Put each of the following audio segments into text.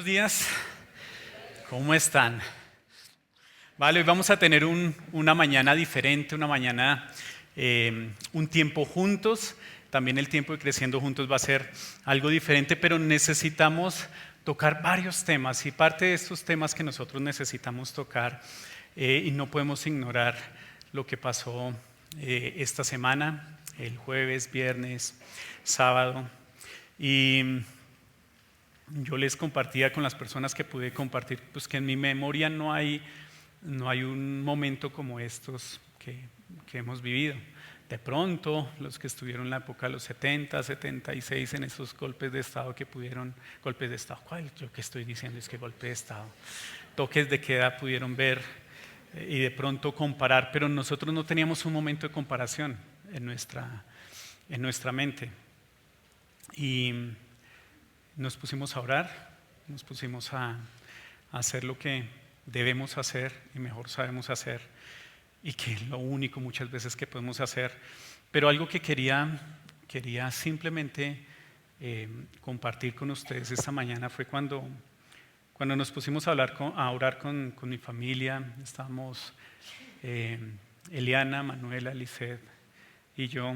Buenos días, ¿cómo están? Vale, hoy vamos a tener una mañana diferente, una mañana, un tiempo juntos. También el tiempo de Creciendo Juntos va a ser algo diferente, pero necesitamos tocar varios temas y parte de estos temas que nosotros necesitamos tocar y no podemos ignorar lo que pasó esta semana, el jueves, viernes, sábado. Y yo les compartía con las personas que pude compartir, pues que en mi memoria no hay un momento como estos que hemos vivido. De pronto, los que estuvieron en la época de los 70, 76, en esos golpes de Estado que pudieron, golpes de Estado, ¿cuál? Lo que estoy diciendo es que golpe de Estado, toques de queda pudieron ver y de pronto comparar, pero nosotros no teníamos un momento de comparación en nuestra mente. Y nos pusimos a orar, nos pusimos a hacer lo que debemos hacer y mejor sabemos hacer y que es lo único muchas veces que podemos hacer. Pero algo que quería simplemente compartir con ustedes esta mañana fue cuando nos pusimos a orar con mi familia. Estábamos Eliana, Manuela, Lisset y yo.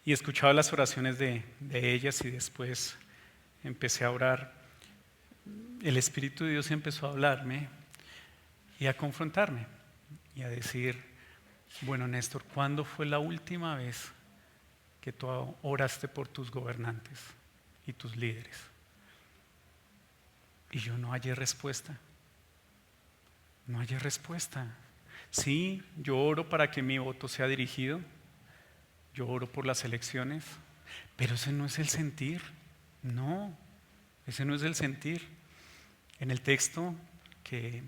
Y escuchaba las oraciones de ellas y después empecé a orar. El Espíritu de Dios empezó a hablarme y a confrontarme y a decir, bueno, Néstor, ¿cuándo fue la última vez que tú oraste por tus gobernantes y tus líderes? Y yo no hallé respuesta. No hallé respuesta. Sí, yo oro para que mi voto sea dirigido. Yo oro por las elecciones, pero ese no es el sentir. No, ese no es el sentir. En el texto que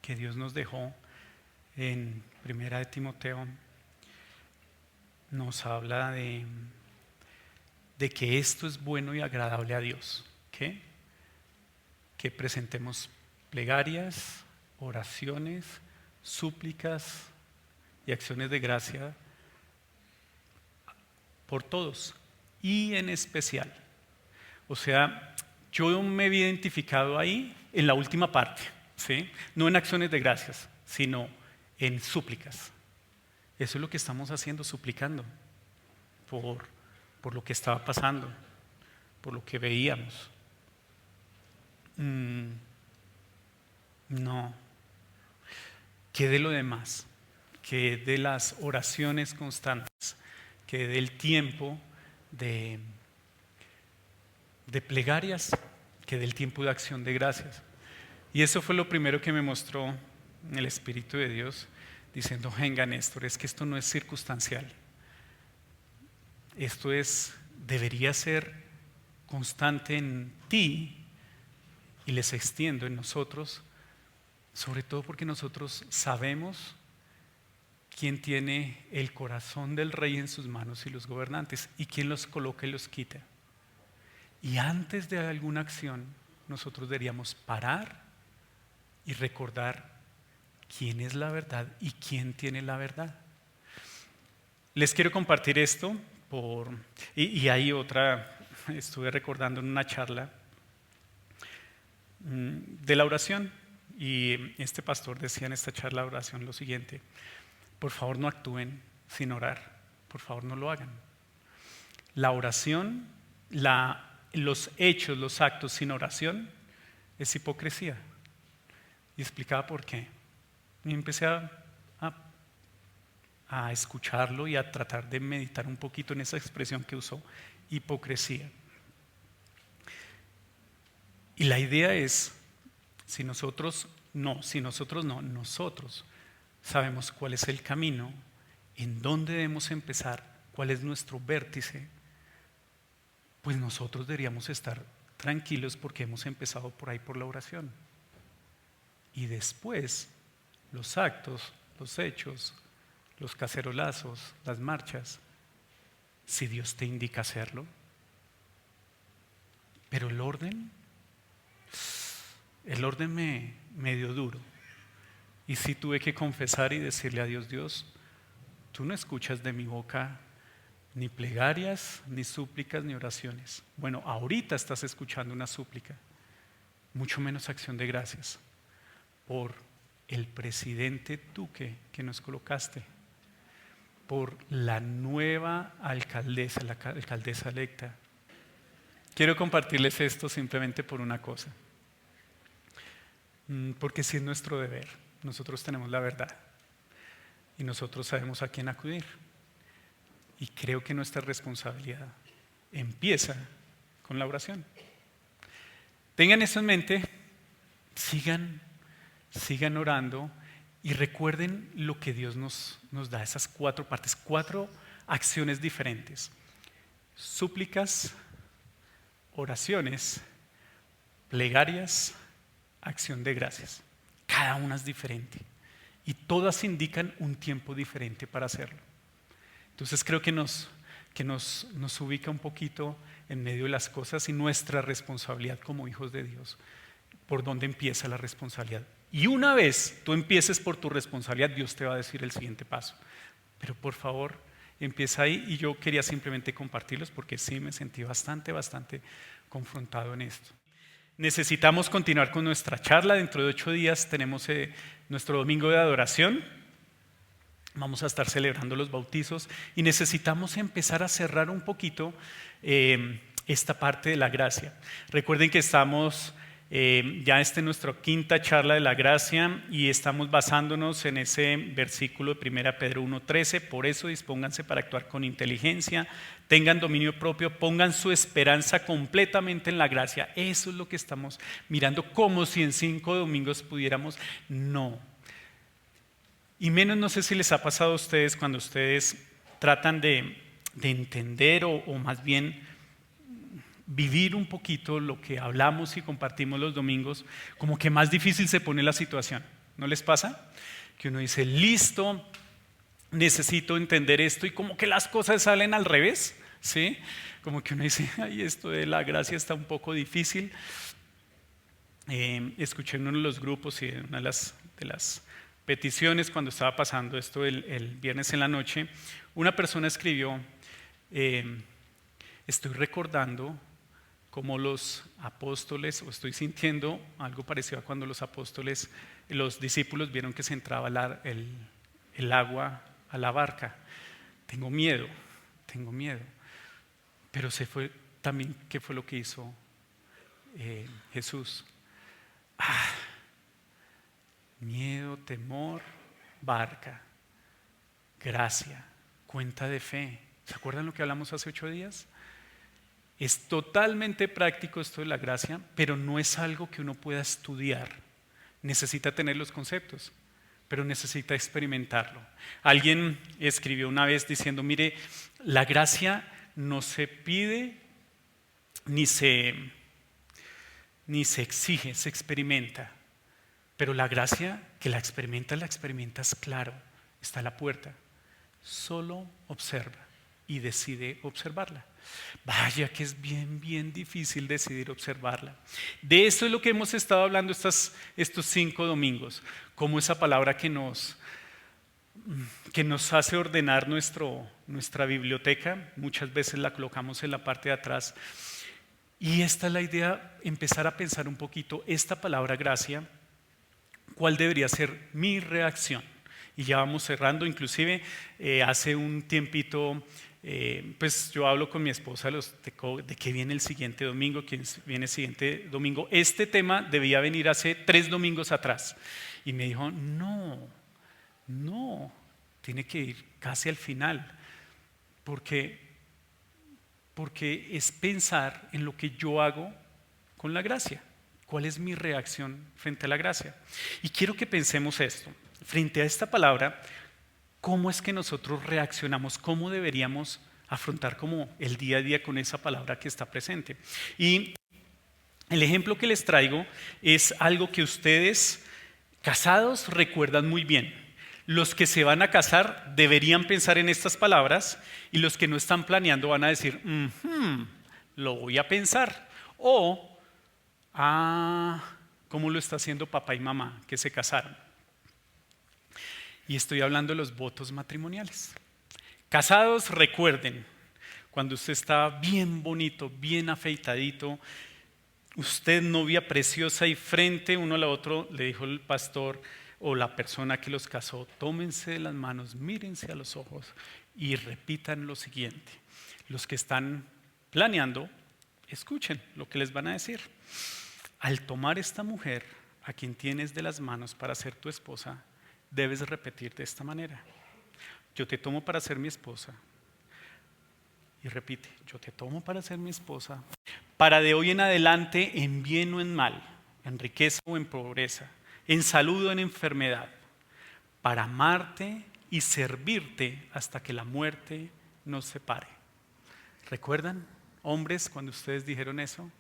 Dios nos dejó en Primera de Timoteo, nos habla de que esto es bueno y agradable a Dios. ¿Qué? Que presentemos plegarias, oraciones, súplicas y acciones de gracia por todos y en especial. O sea, yo me había identificado ahí en la última parte, ¿sí? No en acciones de gracias, sino en súplicas. Eso es lo que estamos haciendo, suplicando por lo que estaba pasando, por lo que veíamos. No, que de lo demás, que de las oraciones constantes, que del tiempo de plegarias, que del tiempo de acción de gracias. Y eso fue lo primero que me mostró el Espíritu de Dios, diciendo, venga Néstor, es que esto no es circunstancial. Esto debería ser constante en ti y les extiendo en nosotros, sobre todo porque nosotros sabemos quién tiene el corazón del rey en sus manos y los gobernantes, y quién los coloca y los quita. Y antes de alguna acción, nosotros deberíamos parar y recordar quién es la verdad y quién tiene la verdad. Les quiero compartir esto y hay otra, estuve recordando en una charla de la oración, y este pastor decía en esta charla de oración lo siguiente: por favor no actúen sin orar, por favor no lo hagan. La oración, los hechos, los actos sin oración es hipocresía. Y explicaba por qué. Y empecé a escucharlo y a tratar de meditar un poquito en esa expresión que usó, hipocresía. Y la idea es, nosotros sabemos cuál es el camino, en dónde debemos empezar, cuál es nuestro vértice, pues nosotros deberíamos estar tranquilos porque hemos empezado por ahí, por la oración. Y después, los actos, los hechos, los cacerolazos, las marchas, si Dios te indica hacerlo. Pero el orden me dio duro. Y sí tuve que confesar y decirle a Dios, Dios, tú no escuchas de mi boca ni plegarias, ni súplicas, ni oraciones. Bueno, ahorita estás escuchando una súplica, mucho menos acción de gracias por el presidente Duque que nos colocaste, por la nueva alcaldesa, la alcaldesa electa. Quiero compartirles esto simplemente por una cosa, porque sí es nuestro deber. Nosotros tenemos la verdad y nosotros sabemos a quién acudir. Y creo que nuestra responsabilidad empieza con la oración. Tengan eso en mente, sigan orando y recuerden lo que Dios nos da, esas 4 partes, 4 acciones diferentes: súplicas, oraciones, plegarias, acción de gracias. Cada una es diferente y todas indican un tiempo diferente para hacerlo. Entonces creo que nos ubica un poquito en medio de las cosas y nuestra responsabilidad como hijos de Dios. ¿Por dónde empieza la responsabilidad? Y una vez tú empieces por tu responsabilidad, Dios te va a decir el siguiente paso. Pero por favor, empieza ahí. Y yo quería simplemente compartirlos porque sí me sentí bastante confrontado en esto. Necesitamos continuar con nuestra charla. Dentro de 8 días tenemos nuestro domingo de adoración. Vamos a estar celebrando los bautizos y necesitamos empezar a cerrar un poquito esta parte de la gracia. Recuerden que estamos ya en nuestra 5ª charla de la gracia y estamos basándonos en ese versículo de 1 Pedro 1:13. Por eso dispónganse para actuar con inteligencia, tengan dominio propio, pongan su esperanza completamente en la gracia. Eso es lo que estamos mirando, como si en 5 domingos pudiéramos. No. Y menos, no sé si les ha pasado a ustedes cuando ustedes tratan de entender o más bien vivir un poquito lo que hablamos y compartimos los domingos, como que más difícil se pone la situación. ¿No les pasa? Que uno dice, listo, necesito entender esto y como que las cosas salen al revés, ¿sí? Como que uno dice, ay, esto de la gracia está un poco difícil. Escuché en uno de los grupos y en una de las peticiones cuando estaba pasando esto el viernes en la noche, una persona escribió, estoy recordando cómo los apóstoles, o estoy sintiendo algo parecido a cuando los discípulos vieron que se entraba el agua a la barca. Tengo miedo, pero se fue también qué fue lo que hizo Jesús. Miedo, temor, barca, gracia, cuenta de fe. ¿Se acuerdan lo que hablamos hace 8 días? Es totalmente práctico esto de la gracia, pero no es algo que uno pueda estudiar. Necesita tener los conceptos, pero necesita experimentarlo. Alguien escribió una vez diciendo, mire, la gracia no se pide ni se exige, se experimenta. Pero la gracia que la experimentas claro, está a la puerta. Solo observa y decide observarla. Vaya que es bien difícil decidir observarla. De eso es lo que hemos estado hablando estos 5 domingos. Como esa palabra que nos hace ordenar nuestra biblioteca, muchas veces la colocamos en la parte de atrás. Y esta es la idea, empezar a pensar un poquito, esta palabra gracia, ¿cuál debería ser mi reacción? Y ya vamos cerrando, inclusive hace un tiempito, pues yo hablo con mi esposa de qué viene el siguiente domingo, quién viene el siguiente domingo. Este tema debía venir hace 3 domingos atrás. Y me dijo, no, tiene que ir casi al final, porque es pensar en lo que yo hago con la gracia. ¿Cuál es mi reacción frente a la gracia? Y quiero que pensemos esto. Frente a esta palabra, ¿cómo es que nosotros reaccionamos? ¿Cómo deberíamos afrontar como el día a día con esa palabra que está presente? Y el ejemplo que les traigo es algo que ustedes, casados, recuerdan muy bien. Los que se van a casar deberían pensar en estas palabras y los que no están planeando van a decir, lo voy a pensar. O ¿cómo lo está haciendo papá y mamá que se casaron? Y estoy hablando de los votos matrimoniales. Casados, recuerden, Cuando usted está bien bonito, bien afeitadito, usted, novia preciosa, y frente uno al otro, le dijo el pastor o la persona que los casó, tómense de las manos, mírense a los ojos y repitan lo siguiente. Los que están planeando, escuchen lo que les van a decir. Al tomar esta mujer a quien tienes de las manos para ser tu esposa, debes repetir de esta manera: yo te tomo para ser mi esposa. Y repite: yo te tomo para ser mi esposa, para de hoy en adelante, en bien o en mal, en riqueza o en pobreza, en salud o en enfermedad, para amarte y servirte hasta que la muerte nos separe. ¿Recuerdan, hombres, cuando ustedes dijeron eso?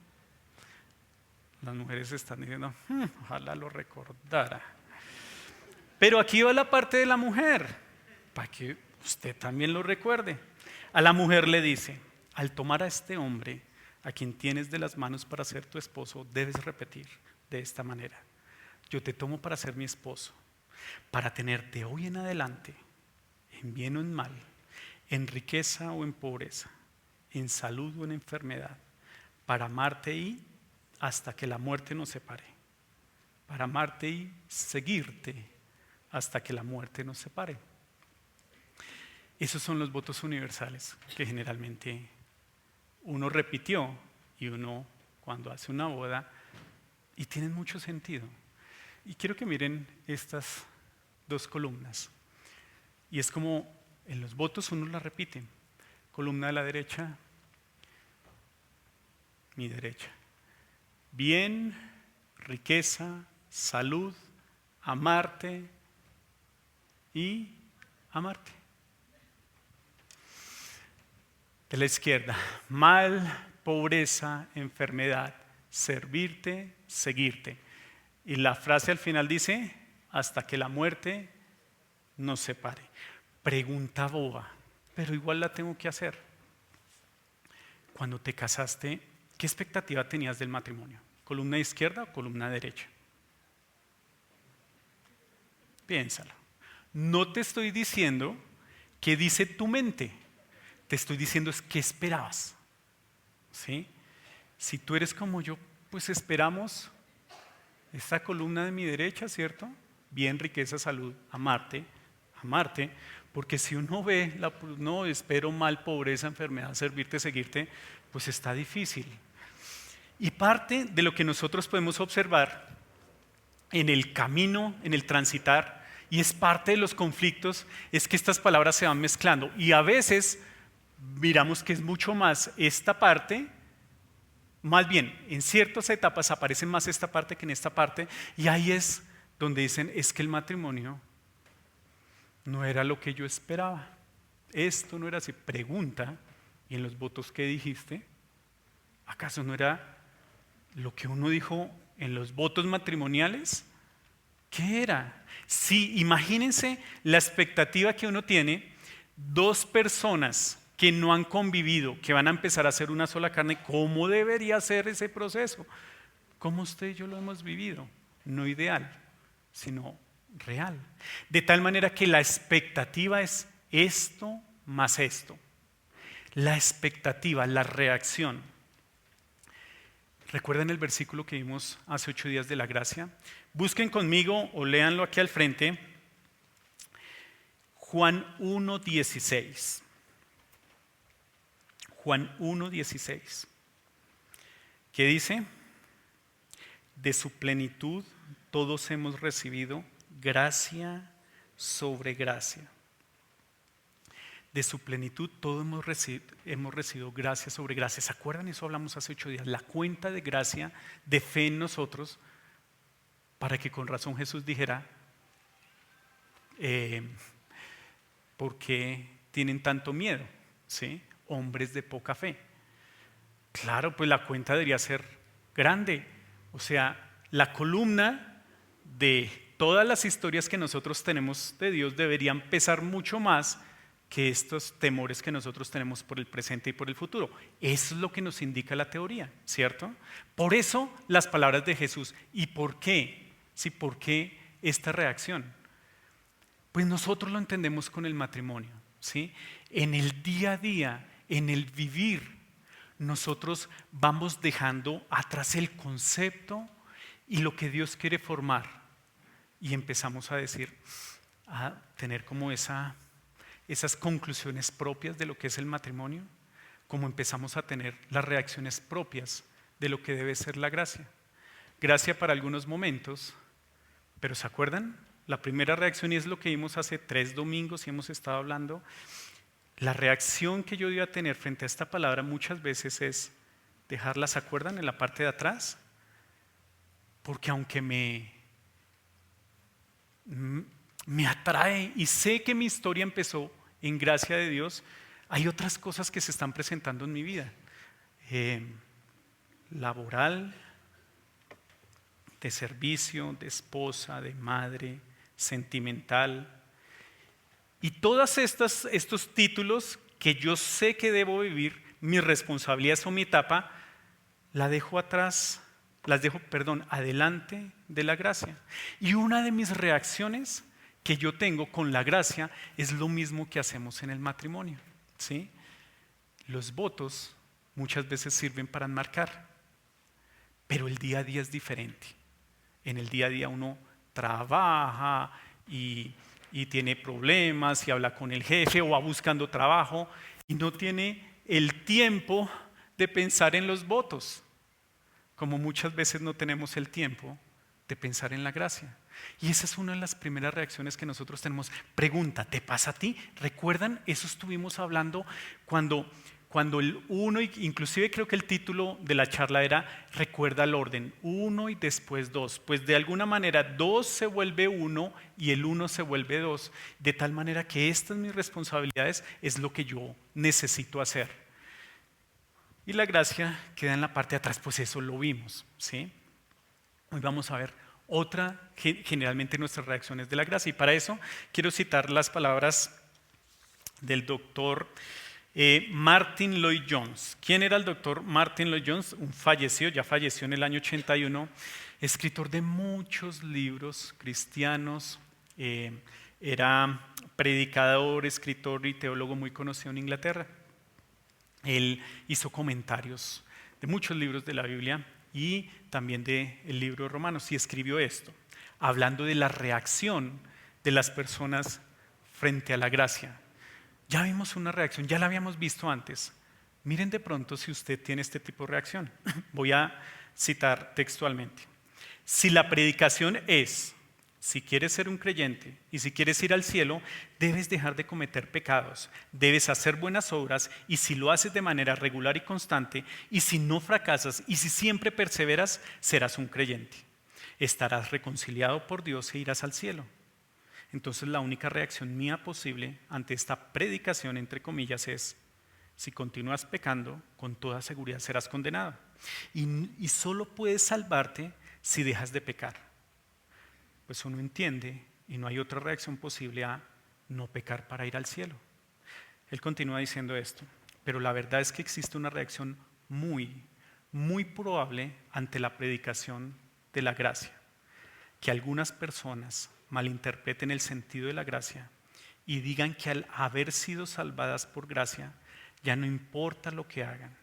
Las mujeres están diciendo, ojalá lo recordara. Pero aquí va la parte de la mujer, para que usted también lo recuerde. A la mujer le dice: al tomar a este hombre a quien tienes de las manos para ser tu esposo, debes repetir de esta manera: yo te tomo para ser mi esposo, para tener de hoy en adelante, en bien o en mal, en riqueza o en pobreza, en salud o en enfermedad, para amarte y hasta que la muerte nos separe, para amarte y seguirte hasta que la muerte nos separe. Esos son los votos universales que generalmente uno repitió y uno cuando hace una boda, y tienen mucho sentido. Y quiero que miren estas dos columnas. Y es como en los votos uno las repite. Columna de la derecha, mi derecha. Bien, riqueza, salud, amarte y amarte. De la izquierda, mal, pobreza, enfermedad, servirte, seguirte. Y la frase al final dice: hasta que la muerte nos separe. Pregunta boba, pero igual la tengo que hacer. Cuando te casaste, ¿qué expectativa tenías del matrimonio? ¿Columna izquierda o columna derecha? Piénsalo. No te estoy diciendo qué dice tu mente. Te estoy diciendo es qué esperabas. ¿Sí? Si tú eres como yo, pues esperamos esta columna de mi derecha, ¿cierto? Bien, riqueza, salud, amarte, amarte. Porque si uno ve, no, espero mal, pobreza, enfermedad, servirte, seguirte, pues está difícil. Y parte de lo que nosotros podemos observar en el camino, en el transitar, y es parte de los conflictos, es que estas palabras se van mezclando. Y a veces miramos que es mucho más esta parte, más bien en ciertas etapas aparece más esta parte que en esta parte, y ahí es donde dicen: es que el matrimonio no era lo que yo esperaba, esto no era así. Pregunta: ¿y en los votos qué dijiste? ¿Acaso no era lo que uno dijo en los votos matrimoniales? ¿Qué era? Sí, imagínense la expectativa que uno tiene, dos personas que no han convivido, que van a empezar a ser una sola carne. ¿Cómo debería ser ese proceso? Como usted y yo lo hemos vivido, no ideal, sino real. De tal manera que la expectativa es esto más esto. La expectativa, la reacción. ¿Recuerdan el versículo que vimos hace 8 días de la gracia? Busquen conmigo o léanlo aquí al frente. Juan 1:16. Juan 1:16. ¿Qué dice? De su plenitud todos hemos recibido gracia sobre gracia. De su plenitud todos hemos recibido gracia sobre gracia. ¿Se acuerdan? Eso hablamos hace 8 días. La cuenta de gracia, de fe en nosotros, para que con razón Jesús dijera: ¿por qué tienen tanto miedo? ¿Sí? Hombres de poca fe. Claro, pues la cuenta debería ser grande. O sea, la columna de todas las historias que nosotros tenemos de Dios deberían pesar mucho más que estos temores que nosotros tenemos por el presente y por el futuro. Eso es lo que nos indica la teoría, ¿cierto? Por eso las palabras de Jesús. ¿Y por qué? Sí, ¿por qué esta reacción? Pues nosotros lo entendemos con el matrimonio, ¿sí? En el día a día, en el vivir, nosotros vamos dejando atrás el concepto y lo que Dios quiere formar. Y empezamos a decir, a tener como esas conclusiones propias de lo que es el matrimonio, como empezamos a tener las reacciones propias de lo que debe ser la gracia. Gracia para algunos momentos, pero ¿se acuerdan? La primera reacción, y es lo que vimos hace 3 domingos y hemos estado hablando, la reacción que yo iba a tener frente a esta palabra muchas veces es dejarla, ¿se acuerdan? En la parte de atrás, porque aunque me atrae y sé que mi historia empezó en gracia de Dios, hay otras cosas que se están presentando en mi vida, laboral, de servicio, de esposa, de madre, sentimental. Y todos estos títulos que yo sé que debo vivir, mis responsabilidades o mi etapa, las dejo adelante de la gracia. Y una de mis reacciones que yo tengo con la gracia es lo mismo que hacemos en el matrimonio, ¿sí? Los votos muchas veces sirven para enmarcar, pero el día a día es diferente. En el día a día uno trabaja y tiene problemas y habla con el jefe o va buscando trabajo y no tiene el tiempo de pensar en los votos, como muchas veces no tenemos el tiempo de pensar en la gracia. Y esa es una de las primeras reacciones que nosotros tenemos. Pregunta, ¿te pasa a ti? ¿Recuerdan? Eso estuvimos hablando cuando el uno, inclusive creo que el título de la charla era recuerda el orden, 1 y después 2. Pues de alguna manera 2 se vuelve 1 y el 1 se vuelve 2, de tal manera que estas mis responsabilidades es lo que yo necesito hacer. Y la gracia queda en la parte de atrás, pues eso lo vimos, ¿sí? Hoy vamos a ver generalmente nuestras reacciones de la gracia. Y para eso quiero citar las palabras del doctor Martyn Lloyd-Jones. ¿Quién era el doctor Martyn Lloyd-Jones? Ya falleció en el año 81, escritor de muchos libros cristianos, era predicador, escritor y teólogo muy conocido en Inglaterra. Él hizo comentarios de muchos libros de la Biblia y también del libro de Romanos, y escribió esto, hablando de la reacción de las personas frente a la gracia. Ya vimos una reacción, ya la habíamos visto antes. Miren de pronto si usted tiene este tipo de reacción. Voy a citar textualmente. Si la predicación es, si quieres ser un creyente y si quieres ir al cielo, debes dejar de cometer pecados, debes hacer buenas obras, y si lo haces de manera regular y constante, y si no fracasas y si siempre perseveras, serás un creyente. Estarás reconciliado por Dios e irás al cielo. Entonces la única reacción mía posible ante esta predicación, entre comillas, es: si continúas pecando, con toda seguridad serás condenado. Y solo puedes salvarte si dejas de pecar. Pues uno entiende y no hay otra reacción posible a no pecar para ir al cielo. Él continúa diciendo esto, pero la verdad es que existe una reacción muy, muy probable ante la predicación de la gracia, que algunas personas malinterpreten el sentido de la gracia y digan que al haber sido salvadas por gracia, ya no importa lo que hagan,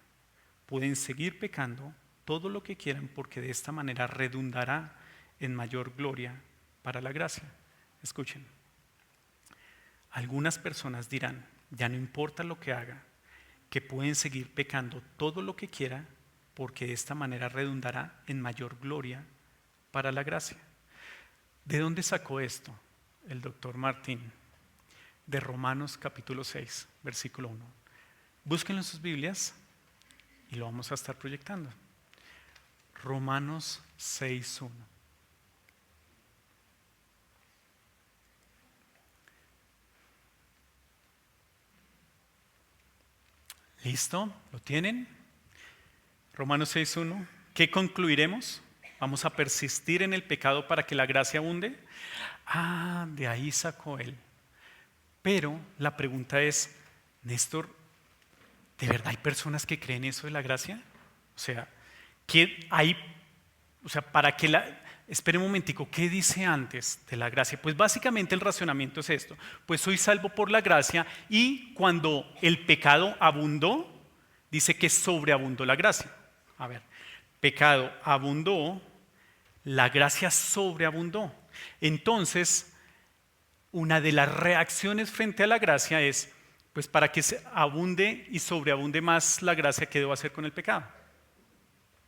pueden seguir pecando todo lo que quieran, porque de esta manera redundará en mayor gloria para la gracia. Escuchen, algunas personas dirán, ya no importa lo que haga, que pueden seguir pecando todo lo que quiera, porque de esta manera redundará en mayor gloria para la gracia. ¿De dónde sacó esto el doctor Martín? De Romanos capítulo 6, versículo 1. Búsquenlo en sus Biblias y lo vamos a estar proyectando. Romanos 6, 1. ¿Listo? ¿Lo tienen? Romanos 6:1. ¿Qué concluiremos? ¿Vamos a persistir en el pecado para que la gracia abunde? De ahí sacó él. Pero la pregunta es, Néstor, ¿de verdad hay personas que creen eso de la gracia? O sea, ¿para que espere un momentico, ¿qué dice antes de la gracia? Pues básicamente el razonamiento es esto, pues soy salvo por la gracia y cuando el pecado abundó, dice que sobreabundó la gracia. A ver, pecado abundó, la gracia sobreabundó. Entonces, una de las reacciones frente a la gracia es, pues para que se abunde y sobreabunde más la gracia, ¿qué debo hacer con el pecado?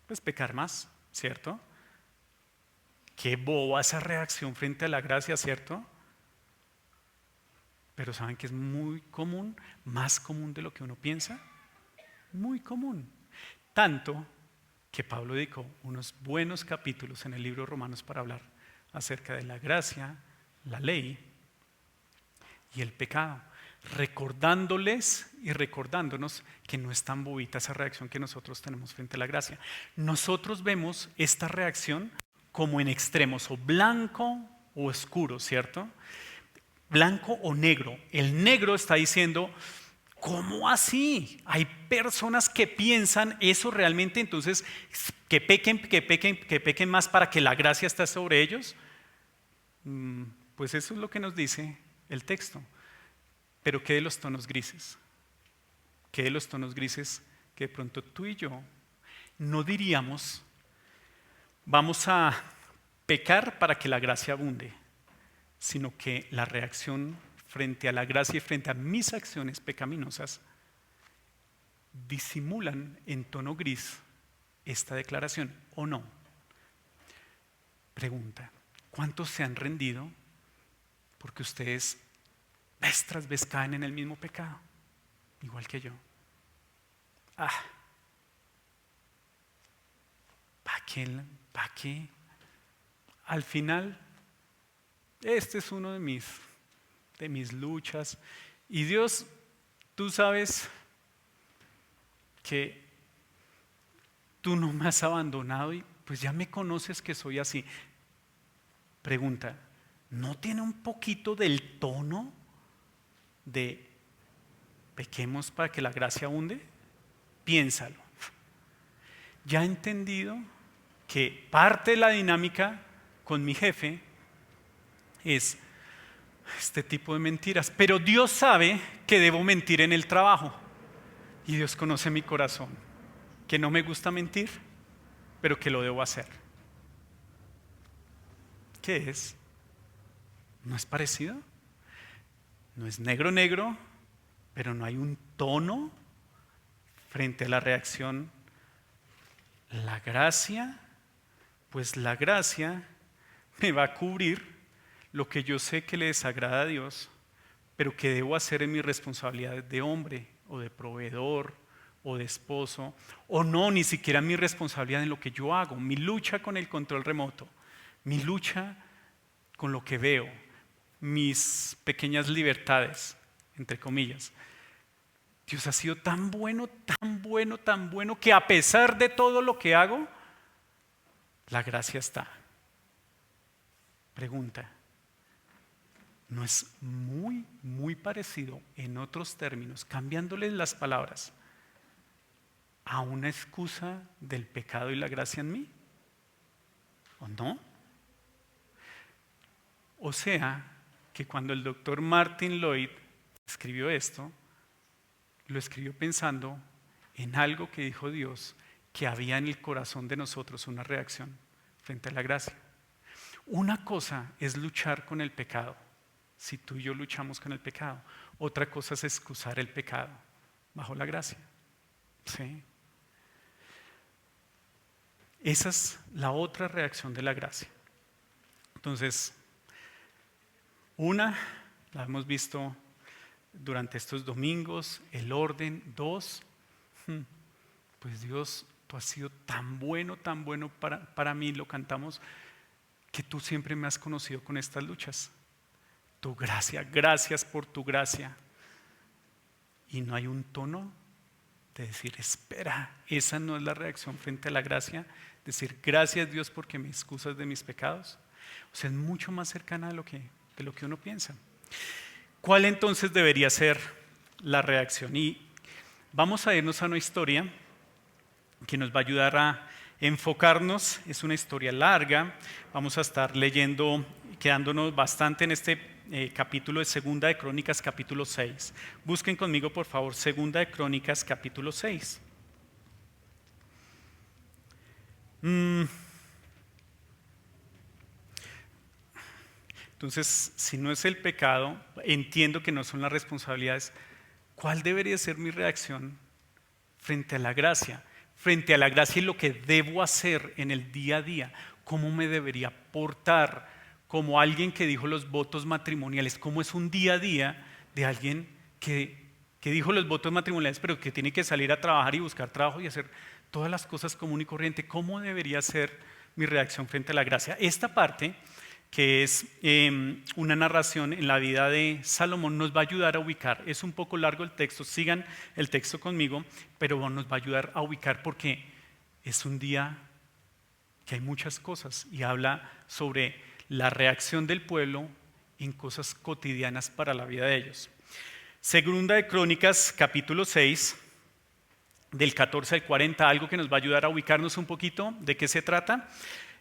Pues pecar más, ¿cierto? Qué boba esa reacción frente a la gracia, ¿cierto? Pero ¿saben que es muy común? Más común de lo que uno piensa. Muy común. Tanto que Pablo dedicó unos buenos capítulos en el libro de Romanos para hablar acerca de la gracia, la ley y el pecado, recordándoles y recordándonos que no es tan bobita esa reacción que nosotros tenemos frente a la gracia. Nosotros vemos esta reacción como en extremos, o blanco o oscuro, ¿cierto? Blanco o negro. El negro está diciendo, ¿cómo así? Hay personas que piensan eso realmente, entonces que pequen más para que la gracia esté sobre ellos. Pues eso es lo que nos dice el texto. Pero ¿qué de los tonos grises? ¿Qué de los tonos grises que de pronto tú y yo no diríamos, vamos a pecar para que la gracia abunde, sino que la reacción frente a la gracia y frente a mis acciones pecaminosas disimulan en tono gris esta declaración o no? Pregunta, ¿cuántos se han rendido porque ustedes vez tras vez caen en el mismo pecado? Igual que yo. ¿Para qué? Al final, este es uno de mis luchas. Y Dios, tú sabes que tú no me has abandonado y pues ya me conoces que soy así. Pregunta, ¿no tiene un poquito del tono de pequemos para que la gracia abunde? Piénsalo. Ya he entendido que parte de la dinámica con mi jefe es este tipo de mentiras, pero Dios sabe que debo mentir en el trabajo y Dios conoce mi corazón, que no me gusta mentir, pero que lo debo hacer. ¿Qué es? ¿No es parecido? No es negro negro, pero no hay un tono frente a la reacción. La gracia, pues la gracia me va a cubrir lo que yo sé que le desagrada a Dios, pero que debo hacer en mis responsabilidades de hombre o de proveedor o de esposo, o no, ni siquiera mi responsabilidad en lo que yo hago, mi lucha con el control remoto, mi lucha con lo que veo, mis pequeñas libertades, entre comillas. Dios ha sido tan bueno, tan bueno, tan bueno, que a pesar de todo lo que hago, la gracia está. Pregunta, ¿no es muy, muy parecido en otros términos, cambiándoles las palabras, a una excusa del pecado y la gracia en mí? ¿O no? O sea, que cuando el doctor Martin Lloyd escribió esto, lo escribió pensando en algo que dijo Dios, que había en el corazón de nosotros una reacción frente a la gracia. Una cosa es luchar con el pecado, si tú y yo luchamos con el pecado. Otra cosa es excusar el pecado bajo la gracia. ¿Sí? Esa es la otra reacción de la gracia. Entonces, una, la hemos visto durante estos domingos, el orden. Dos, pues Dios, tú has sido tan bueno para mí, lo cantamos, que tú siempre me has conocido con estas luchas. Tu gracia, gracias por tu gracia. Y no hay un tono de decir, espera, esa no es la reacción frente a la gracia, decir, gracias Dios porque me excusas de mis pecados. O sea, es mucho más cercana de lo que uno piensa. ¿Cuál entonces debería ser la reacción? Y vamos a irnos a una historia que nos va a ayudar a enfocarnos. Es una historia larga, vamos a estar leyendo, quedándonos bastante en este capítulo de Segunda de Crónicas, capítulo 6. Busquen conmigo, por favor, Segunda de Crónicas, capítulo 6. Entonces, si no es el pecado, entiendo que no son las responsabilidades. ¿Cuál debería ser mi reacción frente a la gracia? Frente a la gracia y lo que debo hacer en el día a día. ¿Cómo me debería portar como alguien que dijo los votos matrimoniales? ¿Cómo es un día a día de alguien que dijo los votos matrimoniales, pero que tiene que salir a trabajar y buscar trabajo y hacer todas las cosas común y corriente? ¿Cómo debería ser mi reacción frente a la gracia? Esta parte, que es una narración en la vida de Salomón, nos va a ayudar a ubicar. Es un poco largo el texto, sigan el texto conmigo, pero nos va a ayudar a ubicar porque es un día que hay muchas cosas y habla sobre la reacción del pueblo en cosas cotidianas para la vida de ellos. Segunda de Crónicas, capítulo 6, del 14 al 40, algo que nos va a ayudar a ubicarnos un poquito. ¿De qué se trata?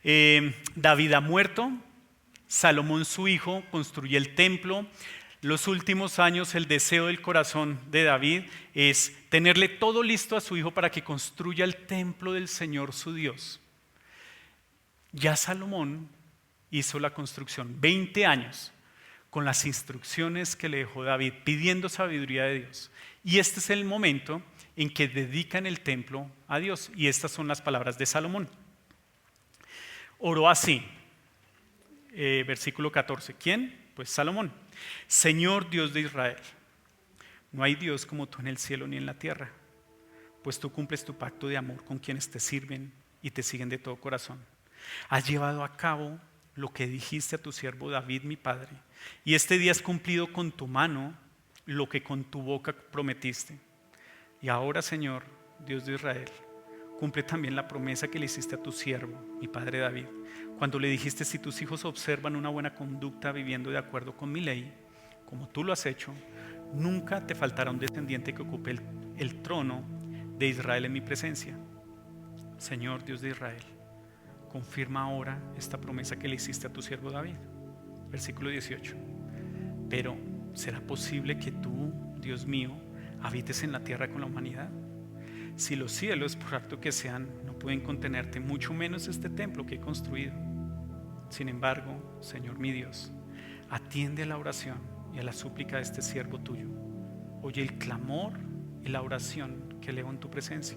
David ha muerto. Salomón, su hijo, construye el templo. Los últimos años, el deseo del corazón de David es tenerle todo listo a su hijo para que construya el templo del Señor su Dios. Ya Salomón hizo la construcción, 20 años, con las instrucciones que le dejó David, pidiendo sabiduría de Dios. Y este es el momento en que dedican el templo a Dios. Y estas son las palabras de Salomón. Oró así. Versículo 14. ¿Quién? Pues Salomón. Señor Dios de Israel, no hay Dios como tú en el cielo ni en la tierra, pues tú cumples tu pacto de amor con quienes te sirven y te siguen de todo corazón. Has llevado a cabo lo que dijiste a tu siervo David, mi padre, y este día has cumplido con tu mano lo que con tu boca prometiste. Y ahora, Señor, Dios de Israel, cumple también la promesa que le hiciste a tu siervo, mi padre David, cuando le dijiste: si tus hijos observan una buena conducta viviendo de acuerdo con mi ley, como tú lo has hecho, nunca te faltará un descendiente que ocupe el trono de Israel en mi presencia. Señor Dios de Israel, confirma ahora esta promesa que le hiciste a tu siervo David. Versículo 18. Pero ¿será posible que tú, Dios mío, habites en la tierra con la humanidad? Si los cielos, por alto que sean, no pueden contenerte, mucho menos este templo que he construido. Sin embargo, Señor mi Dios, atiende a la oración y a la súplica de este siervo tuyo. Oye el clamor y la oración que elevo en tu presencia.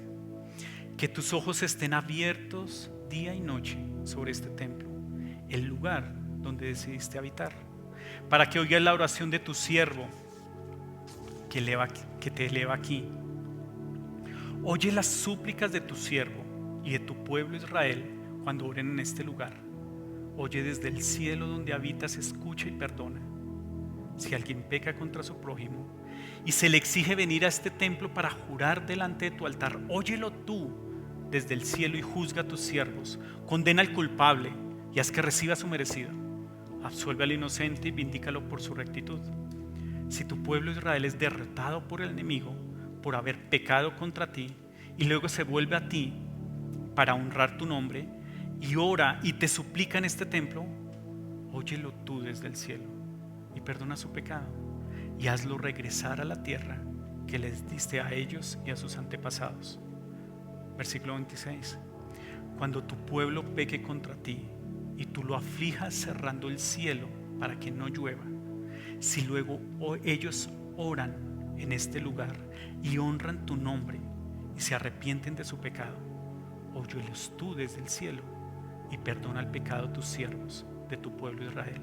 Que tus ojos estén abiertos día y noche sobre este templo, el lugar donde decidiste habitar, para que oigas la oración de tu siervo que te eleva aquí. Oye las súplicas de tu siervo y de tu pueblo Israel cuando oren en este lugar. Oye desde el cielo donde habitas, escucha y perdona. Si alguien peca contra su prójimo y se le exige venir a este templo para jurar delante de tu altar, óyelo tú desde el cielo y juzga a tus siervos. Condena al culpable y haz que reciba su merecido. Absuelve al inocente y vindícalo por su rectitud. Si tu pueblo Israel es derrotado por el enemigo por haber pecado contra ti y luego se vuelve a ti para honrar tu nombre y ora y te suplica en este templo, óyelo tú desde el cielo y perdona su pecado y hazlo regresar a la tierra que les diste a ellos y a sus antepasados. Versículo 26. Cuando tu pueblo peque contra ti y tú lo aflijas cerrando el cielo para que no llueva, si luego ellos oran en este lugar y honran tu nombre y se arrepienten de su pecado, óyelos tú desde el cielo y perdona el pecado de tus siervos, de tu pueblo Israel.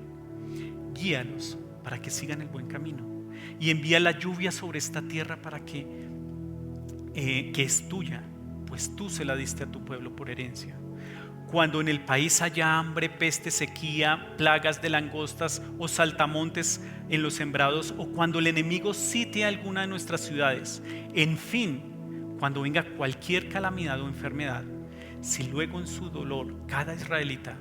Guíalos para que sigan el buen camino y envía la lluvia sobre esta tierra para que es tuya, pues tú se la diste a tu pueblo por herencia. Cuando en el país haya hambre, peste, sequía, plagas de langostas o saltamontes en los sembrados, o cuando el enemigo sitie alguna de nuestras ciudades, en fin, cuando venga cualquier calamidad o enfermedad, si luego en su dolor cada israelita,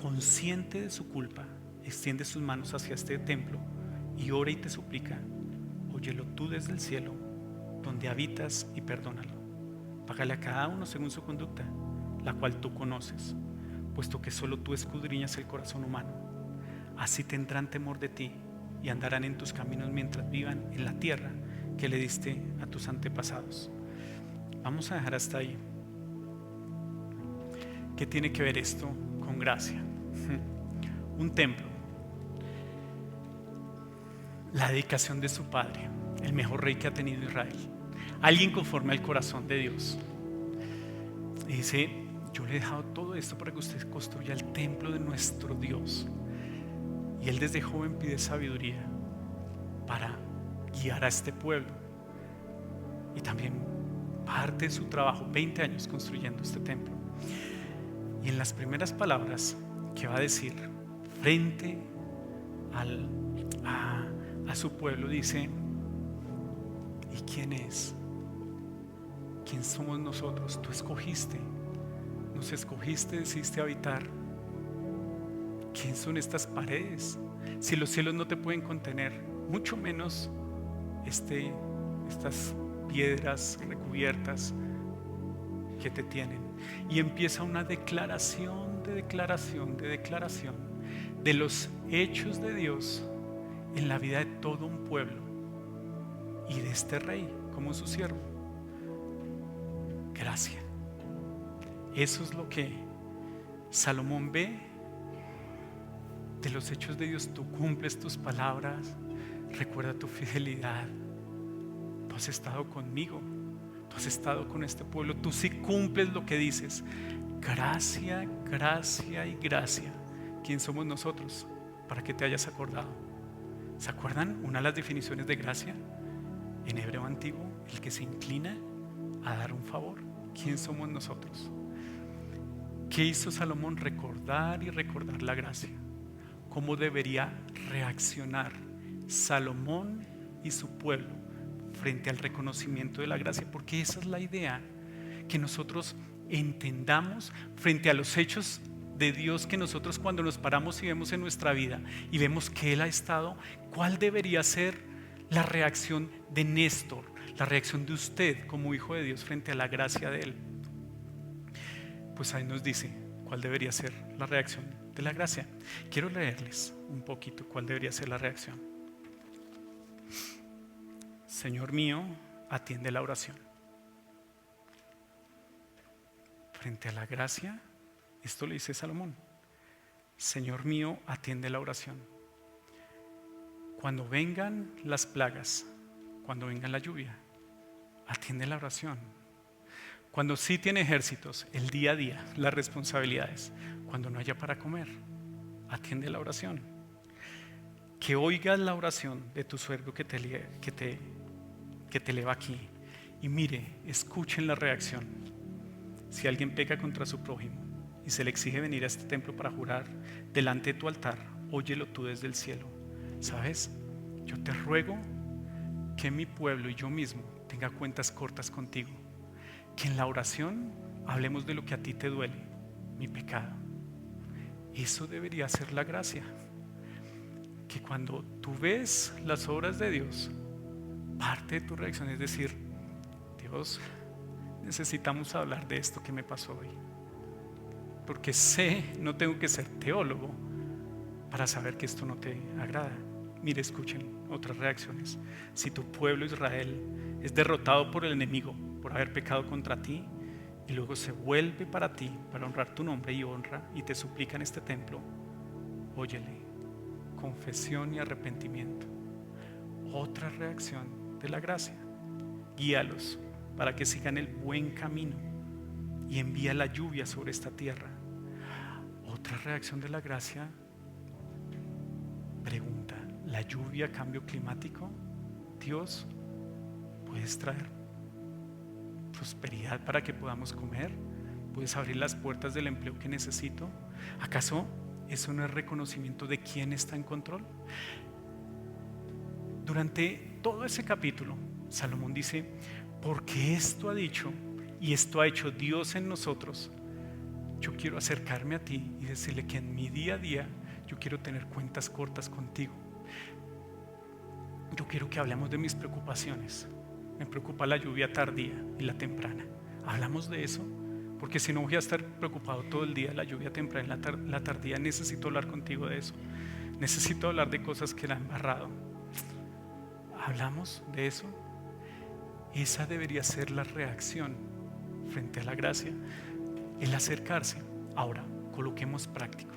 consciente de su culpa, extiende sus manos hacia este templo y ora y te suplica, óyelo tú desde el cielo, donde habitas, y perdónalo. Págale a cada uno según su conducta. la cual tú conoces, puesto que solo tú escudriñas el corazón humano. Así tendrán temor de ti y andarán en tus caminos mientras vivan en la tierra que le diste a tus antepasados. Vamos a dejar hasta ahí. ¿Qué tiene que ver esto con gracia? Un templo, la dedicación de su padre, el mejor rey que ha tenido Israel, alguien conforme al corazón de Dios. Y dice: yo le he dejado todo esto para que usted construya el templo de nuestro Dios. Y él desde joven pide sabiduría para guiar a este pueblo. Y también parte de su trabajo, 20 años construyendo este templo. Y en las primeras palabras que va a decir frente a su pueblo, dice: ¿y quién es? ¿Quién somos nosotros? Tú escogiste, nos escogiste, decidiste habitar. ¿Quién son estas paredes? Si los cielos no te pueden contener, mucho menos estas piedras recubiertas que te tienen. Y empieza una declaración de los hechos de Dios en la vida de todo un pueblo y de este rey como su siervo. Gracia. Eso es lo que Salomón ve de los hechos de Dios. Tú cumples tus palabras, recuerda tu fidelidad. Tú has estado conmigo, tú has estado con este pueblo, tú sí cumples lo que dices. Gracia, gracia y gracia. ¿Quién somos nosotros para que te hayas acordado? ¿Se acuerdan una de las definiciones de gracia? En hebreo antiguo, el que se inclina a dar un favor. ¿Quién somos nosotros? ¿Qué hizo Salomón? Recordar y recordar la gracia. ¿Cómo debería reaccionar Salomón y su pueblo frente al reconocimiento de la gracia? Porque esa es la idea, que nosotros entendamos frente a los hechos de Dios, que nosotros cuando nos paramos y vemos en nuestra vida y vemos que Él ha estado, ¿cuál debería ser la reacción de Néstor, la reacción de usted como hijo de Dios frente a la gracia de Él? Pues ahí nos dice cuál debería ser la reacción de la gracia. Quiero leerles un poquito cuál debería ser la reacción. Señor mío, atiende la oración. Frente a la gracia, esto le dice Salomón: Señor mío, atiende la oración. Cuando vengan las plagas, cuando venga la lluvia, atiende la oración. Cuando sí tiene ejércitos, el día a día, las responsabilidades, cuando no haya para comer, atiende la oración. Que oigas la oración de tu siervo que te eleva aquí. Y mire, escuchen la reacción. Si alguien peca contra su prójimo y se le exige venir a este templo para jurar delante de tu altar, óyelo tú desde el cielo. ¿Sabes? Yo te ruego que mi pueblo y yo mismo tenga cuentas cortas contigo. Que en la oración hablemos de lo que a ti te duele, mi pecado. Eso debería ser la gracia. Que cuando tú ves las obras de Dios, parte de tu reacción es decir: Dios, necesitamos hablar de esto que me pasó hoy. Porque no tengo que ser teólogo para saber que esto no te agrada. Mire, escuchen otras reacciones. Si tu pueblo Israel es derrotado por el enemigo por haber pecado contra ti, y luego se vuelve para ti, para honrar tu nombre y honra, y te suplica en este templo, óyele, confesión y arrepentimiento. Otra reacción de la gracia: guíalos para que sigan el buen camino y envía la lluvia sobre esta tierra. Otra reacción de la gracia: pregunta, ¿la lluvia, cambio climático? Dios, ¿puedes traer prosperidad para que podamos comer? ¿Puedes abrir las puertas del empleo que necesito? ¿Acaso eso no es reconocimiento de quién está en control? Durante todo ese capítulo, Salomón dice: porque esto ha dicho y esto ha hecho Dios en nosotros, yo quiero acercarme a ti y decirle que en mi día a día yo quiero tener cuentas cortas contigo. Yo quiero que hablemos de mis preocupaciones. Me preocupa la lluvia tardía y la temprana. ¿Hablamos de eso? porque si no voy a estar preocupado todo el día, la lluvia temprana, la tardía. Necesito hablar contigo de eso. Necesito hablar de cosas que la han embarrado. ¿Hablamos de eso? Esa debería ser la reacción frente a la gracia, el acercarse. Ahora, coloquemos práctico.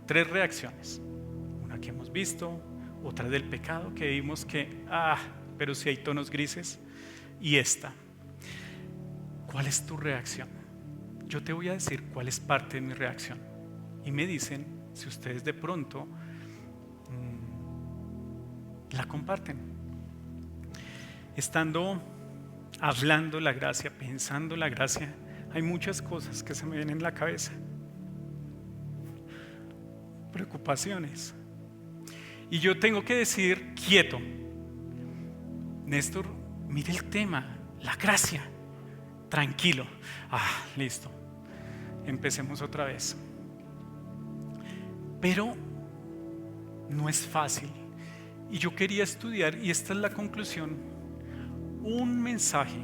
3 reacciones. Una que hemos visto, otra del pecado que vimos que, pero si hay tonos grises. Y esta. ¿Cuál es tu reacción? Yo te voy a decir cuál es parte de mi reacción. Y me dicen si ustedes de pronto la comparten. Estando hablando la gracia, pensando la gracia, hay muchas cosas que se me vienen en la cabeza. Preocupaciones. Y yo tengo que decir, quieto, Néstor, mire el tema, la gracia. Tranquilo. Listo. Empecemos otra vez. Pero no es fácil. Y yo quería estudiar, y esta es la conclusión, un mensaje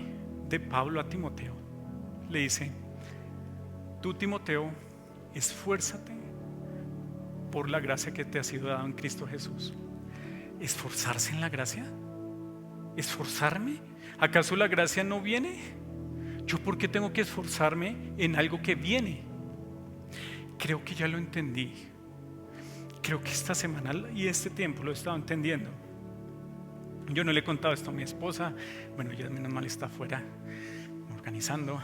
de Pablo a Timoteo. Le dice: tú, Timoteo, esfuérzate por la gracia que te ha sido dada en Cristo Jesús. ¿Esforzarse en la gracia? ¿Esforzarme? ¿Acaso la gracia no viene? ¿Yo por qué tengo que esforzarme en algo que viene? Creo que ya lo entendí. Creo que esta semana y este tiempo lo he estado entendiendo. Yo no le he contado esto a mi esposa. Bueno, ella menos mal está afuera organizando,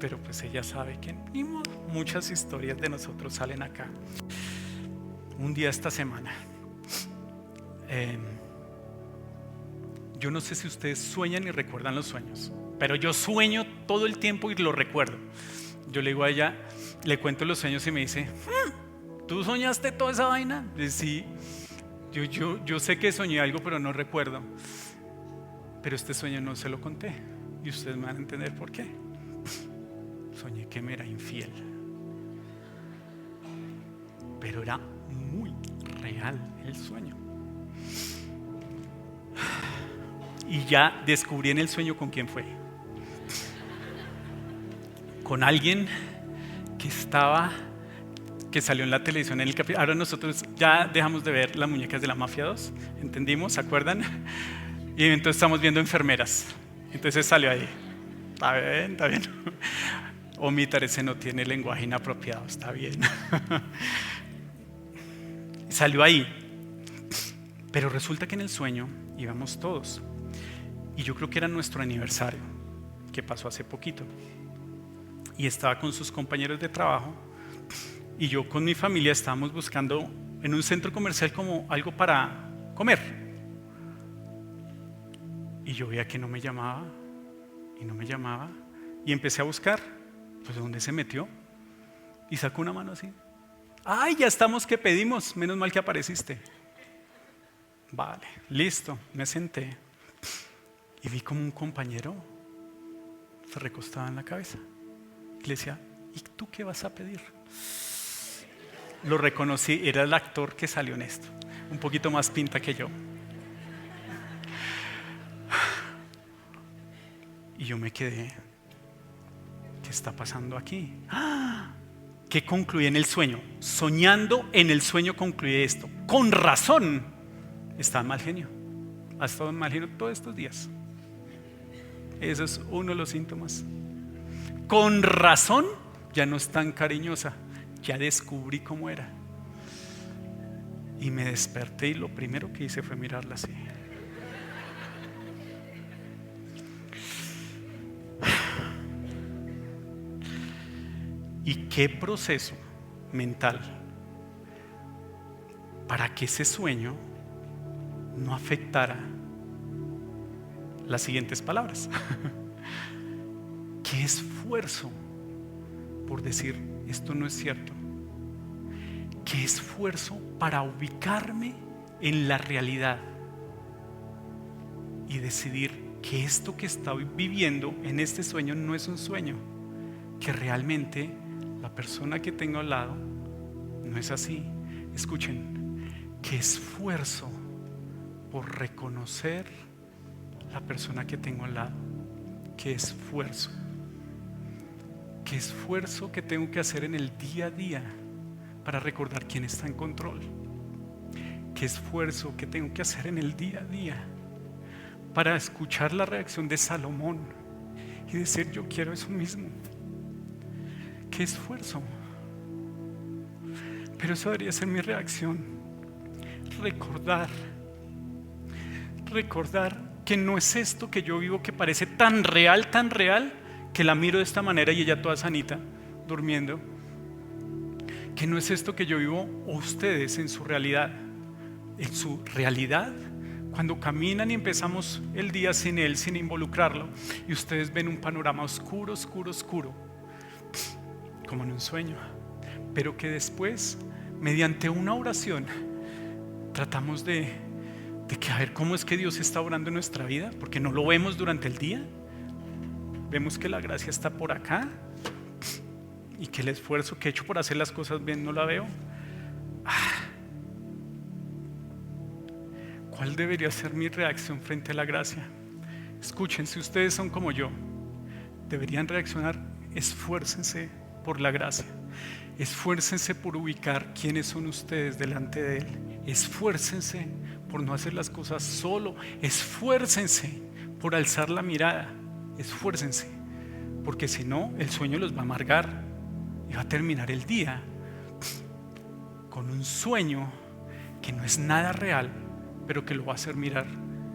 pero pues ella sabe que muchas historias de nosotros salen acá. Un día esta semana, yo no sé si ustedes sueñan y recuerdan los sueños, pero yo sueño todo el tiempo y lo recuerdo. Yo le digo a ella, le cuento los sueños y me dice: ¿tú soñaste toda esa vaina? Y sí, yo sé que soñé algo, pero no recuerdo. Pero este sueño no se lo conté, y ustedes me van a entender por qué. Soñé que me era infiel, pero era muy real el sueño. Y ya descubrí en el sueño con quién fue. Con alguien que salió en la televisión en el capítulo. Ahora nosotros ya dejamos de ver las muñecas de la Mafia 2. ¿Entendimos? ¿Se acuerdan? Y entonces estamos viendo enfermeras. Entonces salió ahí. Está bien, está bien. Omitar, ese no tiene lenguaje inapropiado. Está bien. Salió ahí. Pero resulta que en el sueño íbamos todos. Y yo creo que era nuestro aniversario, que pasó hace poquito. Y estaba con sus compañeros de trabajo. Y yo con mi familia estábamos buscando en un centro comercial como algo para comer. Y yo veía que no me llamaba. Y no me llamaba. Y empecé a buscar. Pues ¿dónde se metió? Y sacó una mano así. ¡Ay, ya estamos que pedimos! Menos mal que apareciste. Vale, listo. Me senté. Y vi como un compañero se recostaba en la cabeza. Y le decía: ¿y tú qué vas a pedir? Lo reconocí, era el actor que salió en esto. Un poquito más pinta que yo. Y yo me quedé: ¿qué está pasando aquí? ¿Qué concluí en el sueño? Soñando en el sueño concluí esto. Con razón estaba en mal genio. Ha estado en mal genio todos estos días. Ese es uno de los síntomas. Con razón ya no es tan cariñosa. Ya descubrí cómo era. Y me desperté y lo primero que hice fue mirarla así. ¿Y qué proceso mental para que ese sueño no afectara las siguientes palabras? ¿Qué esfuerzo por decir esto no es cierto? ¿Qué esfuerzo para ubicarme en la realidad y decidir que esto que estoy viviendo en este sueño no es un sueño, que realmente la persona que tengo al lado no es así? Escuchen, qué esfuerzo por reconocer la persona que tengo al lado. Qué esfuerzo. ¿Qué esfuerzo que tengo que hacer en el día a día para recordar quién está en control? ¿Qué esfuerzo que tengo que hacer en el día a día para escuchar la reacción de Salomón y decir yo quiero eso mismo? ¿Qué esfuerzo? Pero eso debería ser mi reacción. Recordar que no es esto que yo vivo que parece tan real, que la miro de esta manera y ella toda sanita, durmiendo. Que no es esto que yo vivo, o ustedes en su realidad. En su realidad, cuando caminan y empezamos el día sin él, sin involucrarlo, y ustedes ven un panorama oscuro, como en un sueño, pero que después, mediante una oración, tratamos de que a ver cómo es que Dios está obrando en nuestra vida, porque no lo vemos durante el día. Vemos que la gracia está por acá y que el esfuerzo que he hecho por hacer las cosas bien no la veo. ¿Cuál debería ser mi reacción frente a la gracia? Escuchen, si ustedes son como yo, deberían reaccionar: esfuércense por la gracia, esfuércense por ubicar quiénes son ustedes delante de Él, esfuércense por no hacer las cosas solo, esfuércense por alzar la mirada, esfuércense, porque si no, el sueño los va a amargar y va a terminar el día con un sueño que no es nada real, pero que lo va a hacer mirar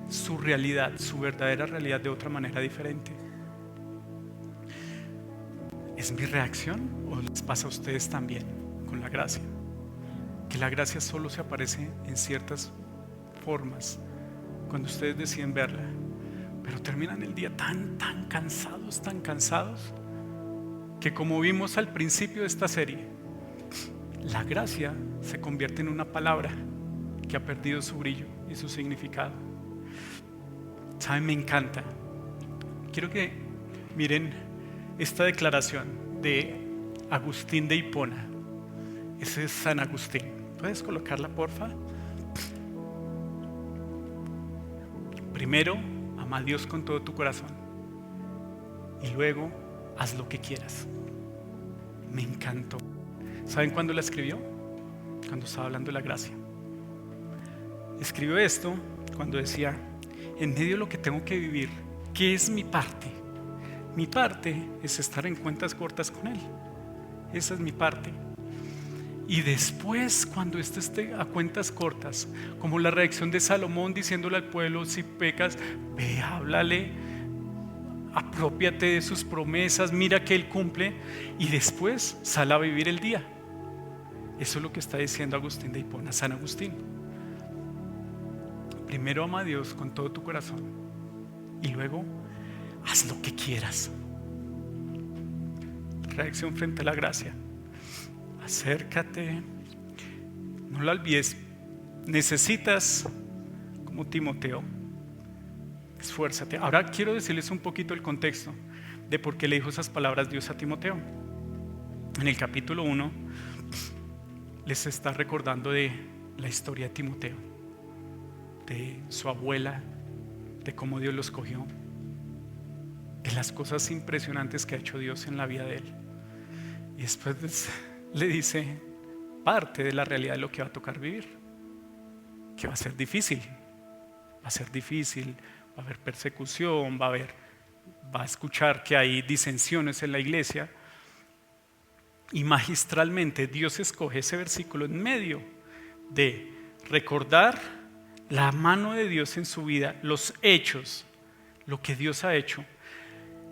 su realidad, su verdadera realidad de otra manera diferente. ¿Es mi reacción o les pasa a ustedes también con la gracia? Que la gracia solo se aparece en ciertas formas cuando ustedes deciden verla, pero terminan el día tan cansados, que como vimos al principio de esta serie, la gracia se convierte en una palabra que ha perdido su brillo y su significado. ¿Saben? Me encanta. Quiero que miren esta declaración de Agustín de Hipona. Ese es San Agustín. ¿Puedes colocarla, porfa? Primero, ama a Dios con todo tu corazón y luego haz lo que quieras. Me encantó. ¿Saben cuándo la escribió? Cuando estaba hablando de la gracia. Escribió esto cuando decía: en medio de lo que tengo que vivir, ¿qué es mi parte? Mi parte es estar en cuentas cortas con Él. Esa es mi parte. Y después, cuando esto esté a cuentas cortas, como la reacción de Salomón diciéndole al pueblo: si pecas, ve, háblale, aprópiate de sus promesas, mira que Él cumple, y después sal a vivir el día. Eso es lo que está diciendo Agustín de Hipona, San Agustín. Primero ama a Dios con todo tu corazón y luego haz lo que quieras. Reacción frente a la gracia: acércate, no la olvides. Necesitas, como Timoteo, esfuérzate. Ahora quiero decirles un poquito el contexto de por qué le dijo esas palabras Dios a Timoteo. En el capítulo 1 les está recordando de la historia de Timoteo, de su abuela, de cómo Dios lo escogió, de las cosas impresionantes que ha hecho Dios en la vida de él. Y después le dice parte de la realidad de lo que va a tocar vivir, que va a ser difícil, va a haber persecución, va a escuchar que hay disensiones en la iglesia. Y magistralmente Dios escoge ese versículo en medio de recordar la mano de Dios en su vida, los hechos, lo que Dios ha hecho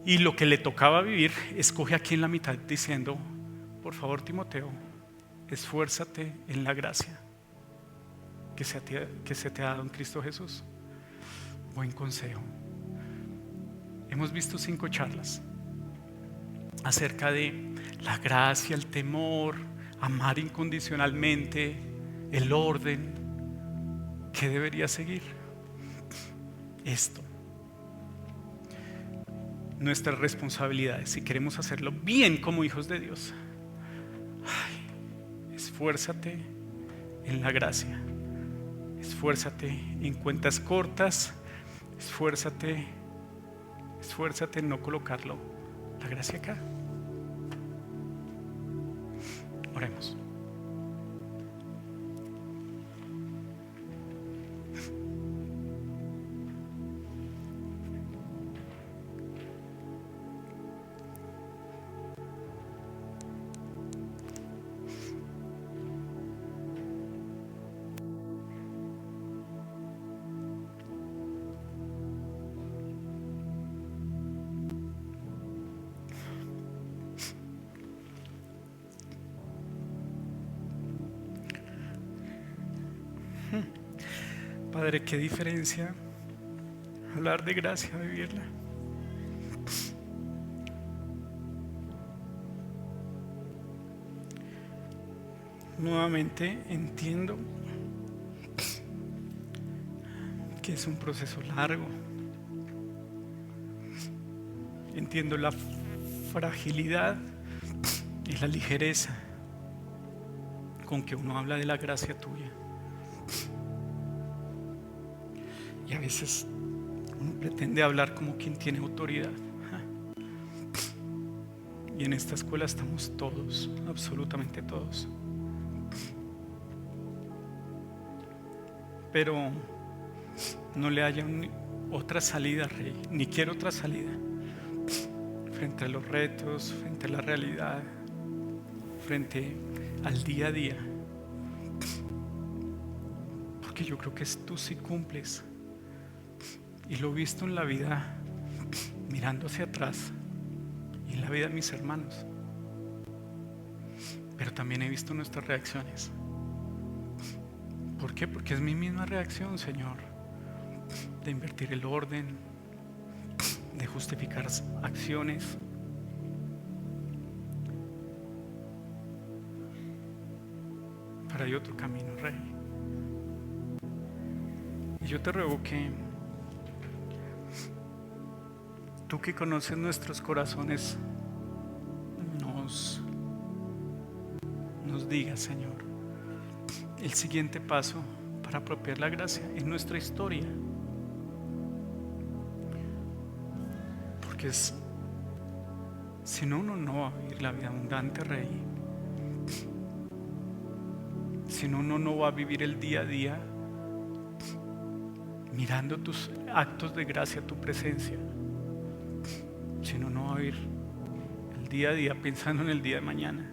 y lo que le tocaba vivir. Escoge aquí en la mitad diciendo: por favor, Timoteo, esfuérzate en la gracia que se te ha dado en Cristo Jesús. Buen consejo. Hemos visto 5 charlas acerca de la gracia, el temor, amar incondicionalmente, el orden. ¿Qué debería seguir? Esto. Nuestras responsabilidades, si queremos hacerlo bien como hijos de Dios. Esfuérzate en la gracia, esfuérzate en cuentas cortas, esfuérzate en no colocarlo, la gracia acá. Oremos. Padre, qué diferencia hablar de gracia, vivirla. Nuevamente entiendo que es un proceso largo. Entiendo la fragilidad y la ligereza con que uno habla de la gracia tuya. Y a veces uno pretende hablar como quien tiene autoridad. Y en esta escuela estamos todos, absolutamente todos. Pero no le haya otra salida, Rey, ni quiero otra salida. Frente a los retos, frente a la realidad, frente al día a día. Porque yo creo que tú sí cumples. Y lo he visto en la vida, mirando hacia atrás, y en la vida de mis hermanos. Pero también he visto nuestras reacciones. ¿Por qué? Porque es mi misma reacción, Señor, de invertir el orden, de justificar acciones. Pero hay otro camino, Rey. Y yo te ruego que tú que conoces nuestros corazones, nos digas, Señor, el siguiente paso para apropiar la gracia en nuestra historia. Porque si no, uno no va a vivir la vida abundante, Rey. Si no, uno no va a vivir el día a día mirando tus actos de gracia, tu presencia. Si no, no va a vivir el día a día pensando en el día de mañana.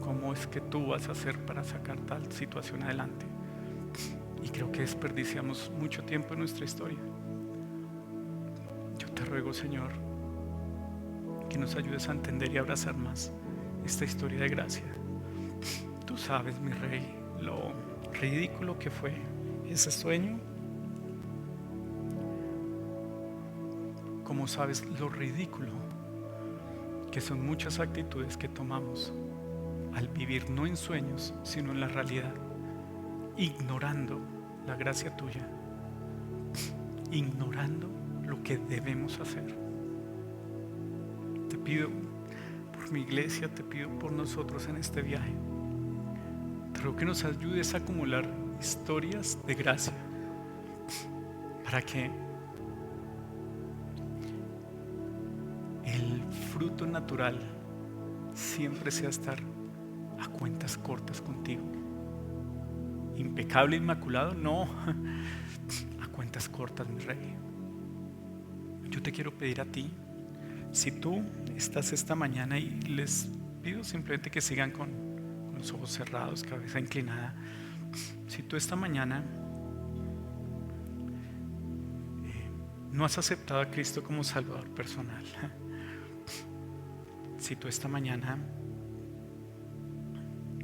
¿Cómo es que tú vas a hacer para sacar tal situación adelante? Y creo que desperdiciamos mucho tiempo en nuestra historia. Yo te ruego, Señor, que nos ayudes a entender y abrazar más esta historia de gracia. Tú sabes, mi Rey, lo ridículo que fue ese sueño. Como sabes lo ridículo que son muchas actitudes que tomamos al vivir no en sueños, sino en la realidad, ignorando la gracia tuya, ignorando lo que debemos hacer. Te pido por mi iglesia, te pido por nosotros en este viaje. Te ruego que nos ayudes a acumular historias de gracia para que el fruto natural siempre sea estar a cuentas cortas contigo. Impecable, inmaculado, no. A cuentas cortas, mi Rey. Yo te quiero pedir a ti, si tú estás esta mañana, y les pido simplemente que sigan con los ojos cerrados, cabeza inclinada. Si tú esta mañana no has aceptado a Cristo como Salvador personal, si tú esta mañana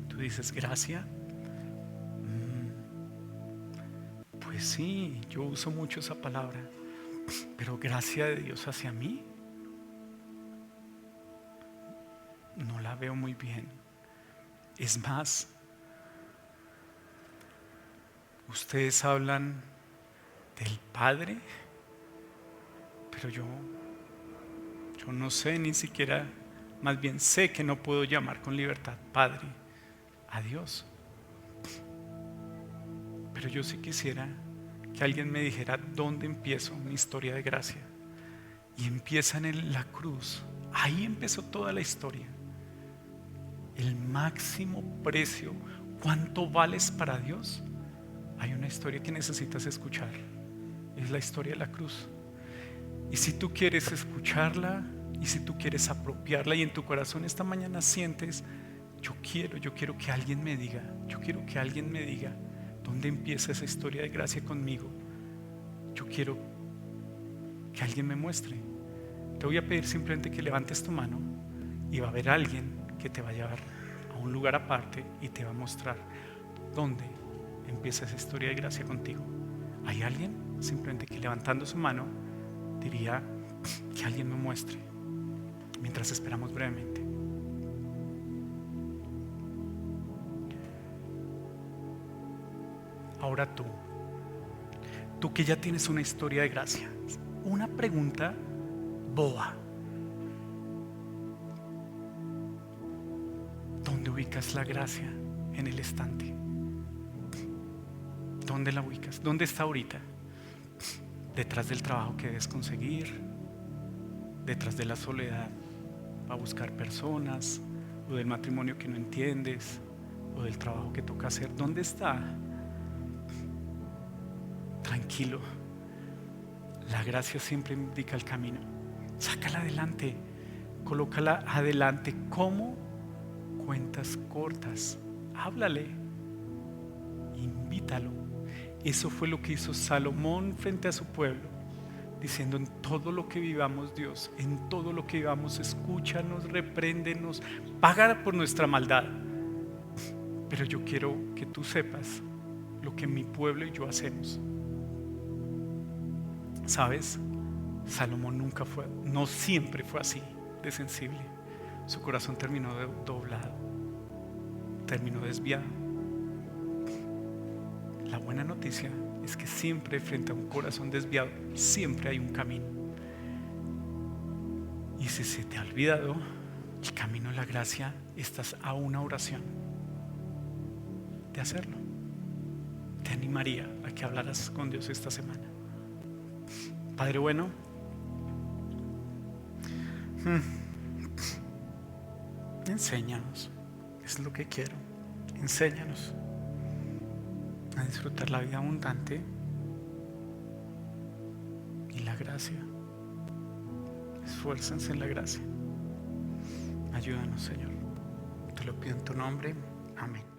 tú dices gracia, pues sí, yo uso mucho esa palabra, pero gracia de Dios hacia mí no la veo muy bien. Es más, ustedes hablan del Padre, pero yo no sé, ni siquiera, más bien sé que no puedo llamar con libertad Padre a Dios. Pero yo sí quisiera que alguien me dijera dónde empiezo mi historia de gracia. Y empieza en la cruz. Ahí empezó toda la historia. el máximo precio, cuánto vales para Dios, hay una historia que necesitas escuchar. Es la historia de la cruz. Y si tú quieres escucharla y si tú quieres apropiarla y en tu corazón esta mañana sientes, yo quiero que alguien me diga, ¿dónde empieza esa historia de gracia conmigo? Yo quiero que alguien me muestre. Te voy a pedir simplemente que levantes tu mano y va a haber alguien que te va a llevar a un lugar aparte y te va a mostrar dónde empieza esa historia de gracia contigo. ¿Hay alguien? Simplemente que levantando su mano diría que alguien me muestre mientras esperamos brevemente. Ahora tú que ya tienes una historia de gracia, una pregunta boba. ¿Dónde ubicas la gracia en el estante? ¿Dónde la ubicas? ¿Dónde está ahorita? ¿Detrás del trabajo que debes conseguir? ¿Detrás de la soledad para buscar personas? ¿O del matrimonio que no entiendes? ¿O del trabajo que toca hacer? ¿Dónde está? Tranquilo, la gracia siempre indica el camino. Sácala adelante, colócala adelante. ¿Cómo? Cuentas cortas. Háblale, invítalo. Eso fue lo que hizo Salomón frente a su pueblo, diciendo: en todo lo que vivamos, Dios, en todo lo que vivamos, escúchanos, repréndenos, paga por nuestra maldad. Pero yo quiero que tú sepas lo que mi pueblo y yo hacemos. ¿Sabes? Salomón no siempre fue así de sensible. Su corazón terminó doblado, terminó desviado. La buena noticia es que siempre frente a un corazón desviado, siempre hay un camino. Y si se te ha olvidado el camino de la gracia, estás a una oración de hacerlo. Te animaría a que hablaras con Dios esta semana. Padre bueno, enséñanos, es lo que quiero. Enséñanos a disfrutar la vida abundante y la gracia. Esfuércense en la gracia. Ayúdanos, Señor. Te lo pido en tu nombre. Amén.